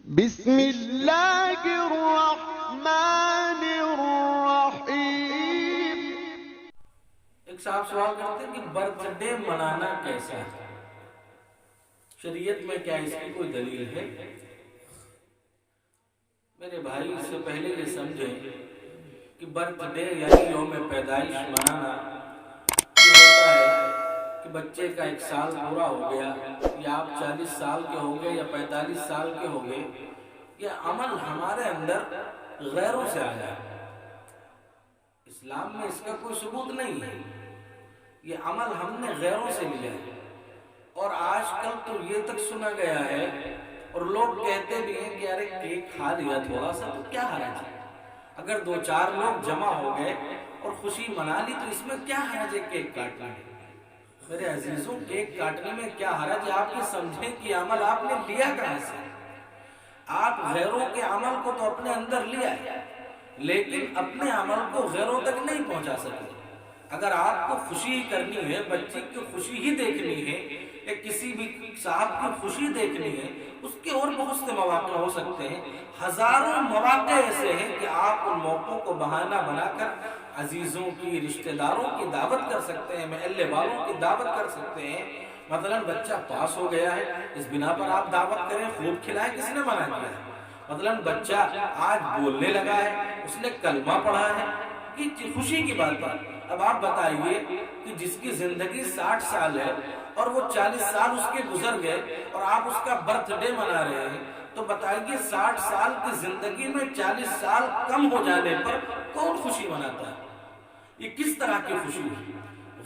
بسم اللہ الرحمن الرحیم۔ ایک صاحب سوال کرتے ہیں کہ برتھ ڈے منانا کیسا ہے، شریعت میں کیا اس کی کوئی دلیل ہے؟ میرے بھائی اس سے پہلے یہ سمجھیں کہ برتھ ڈے یعنی یوم پیدائش منانا یہ ہوتا ہے کہ بچے کا 1 سال پورا ہو گیا، یا آپ 40 سال کے ہو گئے یا 45 سال کے ہو گئے، یہ عمل ہمارے اندر غیروں سے آیا ہے۔ اسلام میں اس کا کوئی ثبوت نہیں ہے، یہ عمل ہم نے غیروں سے لیا ہے۔ اور آج کل تو یہ تک سنا گیا ہے اور لوگ کہتے بھی ہیں کہ ارے کیک کھا لیا تھوڑا سا تو کیا حرج ہے، اگر 2-4 لوگ جمع ہو گئے اور خوشی منا لی تو اس میں کیا حرج ہے کیک کاٹنے میں؟ میرے عزیزوں، کیک کاٹنے میں کیا حرج ہے؟ آپ یہ سمجھیں کہ عمل آپ نے لیا کہاں سے؟ آپ غیروں کے عمل کو تو اپنے اندر لیا ہے، لیکن اپنے عمل کو غیروں تک نہیں پہنچا سکے۔ اگر آپ کو خوشی کرنی ہے، بچی کی خوشی ہی دیکھنی ہے، یا کسی بھی صاحب کی خوشی دیکھنی ہے، اس کے اور بہت سے مواقع ہو سکتے ہیں۔ ہزاروں مواقع ایسے ہیں کہ آپ ان موقعوں کو بہانہ بنا کر عزیزوں کی، رشتہ داروں کی دعوت کر سکتے ہیں، محلے والوں کی دعوت کر سکتے ہیں۔ مثلا بچہ پاس ہو گیا ہے، اس بنا پر آپ دعوت کریں، خوب کھلائیں، کس نے منع کیا ہے؟ مثلا بچہ آج بولنے لگا ہے، اس نے کلمہ پڑھا ہے، یہ خوشی کی بات ہے۔ اب آپ بتائیے کہ جس کی زندگی 60 سال ہے اور وہ 40 سال اس کے گزر گئے اور آپ اس کا برتھ ڈے منا رہے ہیں، تو بتائیے 60 سال کی زندگی میں 40 سال کم ہو جانے پر کون خوشی مناتا ہے؟ یہ کس طرح کی خوشی ہے؟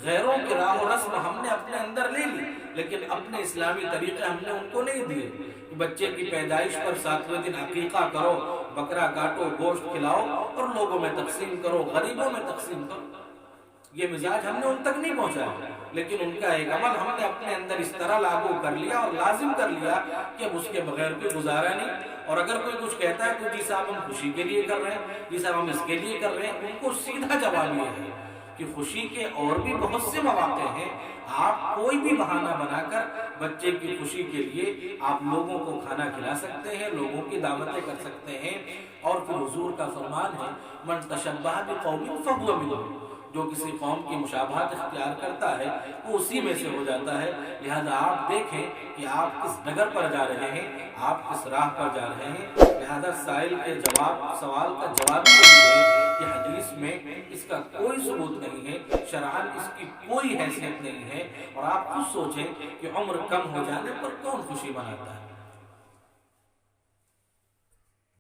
غیروں کے راہ و رسم ہم نے اپنے اندر لے لی، لیکن اپنے اسلامی طریقے ہم نے ان کو نہیں دیے کہ بچے کی پیدائش پر 7ویں دن عقیقہ کرو، بکرا کاٹو، گوشت کھلاؤ اور لوگوں میں تقسیم کرو، غریبوں میں تقسیم کرو۔ یہ مزاج ہم نے ان تک نہیں پہنچایا، لیکن ان کا ایک عمل ہم نے اپنے اندر اس طرح لاگو کر لیا اور لازم کر لیا کہ اب اس کے بغیر کوئی گزارا نہیں۔ اور اگر کوئی کچھ کہتا ہے تو جی صاحب ہم خوشی کے لیے کر رہے ہیں، جی صاحب ہم اس کے لیے کر رہے ہیں، ان کو سیدھا جواب یہ ہے کہ خوشی کے اور بھی بہت سے مواقع ہیں، آپ کوئی بھی بہانہ بنا کر بچے کی خوشی کے لیے آپ لوگوں کو کھانا کھلا سکتے ہیں، لوگوں کی دعوتیں کر سکتے ہیں۔ اور پھر حضور کا فرمان ہے من تشبہ بقوم فہو منہم، جو کسی قوم کی مشابہت اختیار کرتا ہے وہ اسی میں سے ہو جاتا ہے۔ لہذا آپ دیکھیں کہ آپ کس ڈگر پر جا رہے ہیں، آپ کس راہ پر جا رہے ہیں۔ لہذا سائل کے سوال کا جواب یہ ہے کہ حدیث میں اس کا کوئی ثبوت نہیں ہے، شرعاً اس کی کوئی حیثیت نہیں ہے۔ اور آپ خود سوچیں کہ عمر کم ہو جانے پر کون خوشی مناتا ہے؟